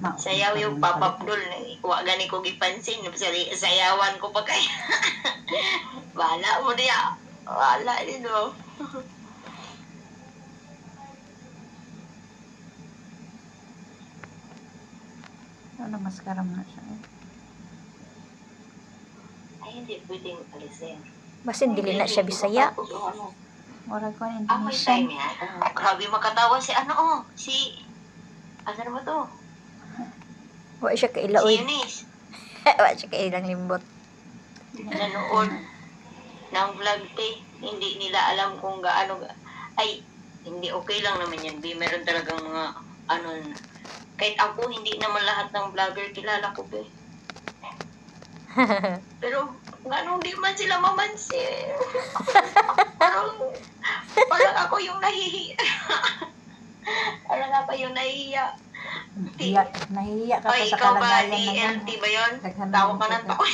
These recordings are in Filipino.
Sayaw yung Papa Abdul. Wa gani ko gipansin. Sayawan ko pa kaya. Wala mo niya. Wala din o. Ano, maskara mo na siya eh. Ay, hindi pwedeng alisin. Basin dili na siya Bisaya. Wala ko ang May time Indonesian. yan. Grabe makatawa si ano na ba to? Wa siya Si kailaoy. Eunice. Wa siya kailang limbot. Nanood ng vlog hindi nila alam kung gaano ay hindi okay lang naman yan. Meron talagang mga kahit ako hindi naman lahat ng vlogger kilala ko be. Pero ganun di man sila mamansin. parang ako yung nahihiya. Parang ako yung nahihiya. Nahihiya ka pa Ay, sa ikaw ba, kalagayan na yan. DLT ba yun? Daghan na Tawa yung ka ng kita. tawa.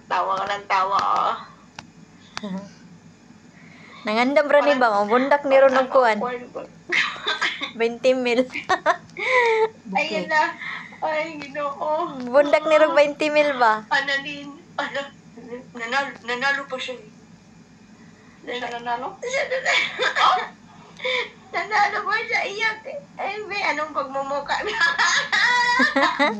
Tawa ka ng tawa, oh. Nangandam ra ni ba? Bundak ni ron og kuan. 20 mil. Ayun na. Ay, Ginoo. Bundak ni ron 20 mil ba? Analin. Nanalo pa siya. Nanalo? Nanalo pa siya. Iyak. Ay, may anong pagmumuka na.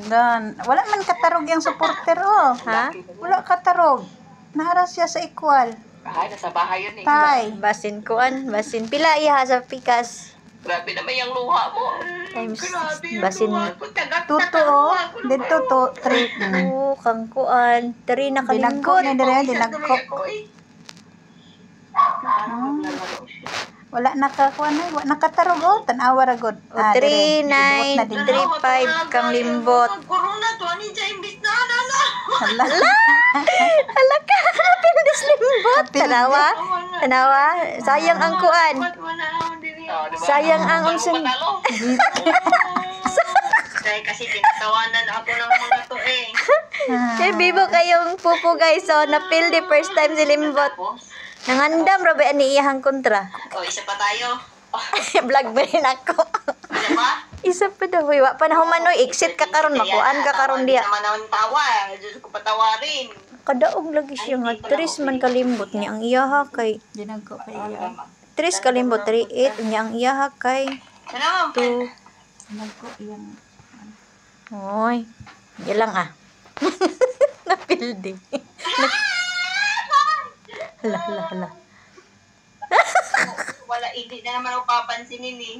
Dan, wala man katarog yung supporter oh. Ha? Wala katarog. Naharas siya sa equal. Ay, nasa bahay yun eh. Tay. Basin kuan, basin pila iha sa pikas. Grabe naman yung luha mo. Times, Grabe yung basin- luha ko. Tuto oh. Dito to, 3. Oh, kang kuan, 3 na Dinagko kalingkod. ni dire, dinagko. Wala nakakuan ay, wala nakatarog oh. Tanawa ra gud. O 3, 9, na din. 3, 5 kang limbot. Corona to, ani dyan, imbit na. Hala. Hala ka, pindis limbot. Tanawa, tanawa. Sayang ang kuan. Sayang ang unsan. Kasi tinatawanan ako ng mga to eh. Eh, bibo kayong pupo guys. So, napil the first time si limbot. Nangandam, rabi ani iyahang kontra. O, isa pa tayo. Vlog ba rin ako? Isa pa? Isa pa daw. Wa pa na humanoy. Exit ka karon makuan ka karon diya. Naman ang tawa. Diyos ko patawarin. Kadaog lagi siya nga. 3 man kalimbot niya ang iyaha kay. Dinagko pa iya. 3 kalimbot, 3, 8 niya ang iyaha kay. Ano? 2. Dinagko iyang. Oy. Yan lang ah. Napildi. Hala, hala, hala. Wala, hindi na naman ako papansinin eh.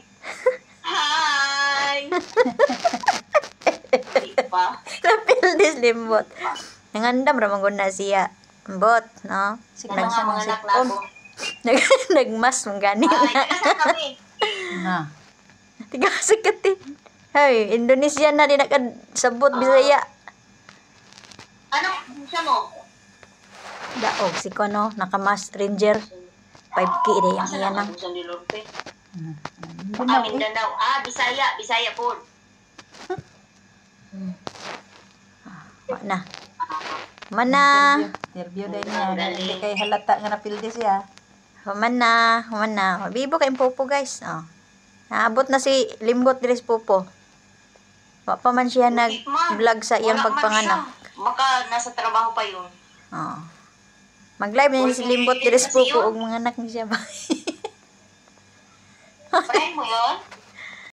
Hi! Hindi pa. Napildi si limbot. Nangandam ramang na siya. Bot, no? Sa mga anak na ako. Nagmas mong gani. Ay, taga kami. Na. Tiga sikati. Hey, Indonesia na din nakasabot Bisaya. Ano? Siya mo? Daog si Kono, nakamas Ranger. 5K din ang Asa iyan na ng. San de Lorpe? Mindanao eh. Mindanao. Bisaya. Bisaya po. Wa na. Mana. Interview din niya. Hindi kay halata nga napildi siya. Humana. Bibo kay Popo guys. Oh. Naabot na si Limbot diri sa Popo. Wa pa man siya nag-vlog sa iyang Wala man pagpanganak. siya. Baka nasa trabaho pa yun. Oh. Mag-live na si Limbot diri sa Popo ug mga anak ni siya ba. Friend mo yun?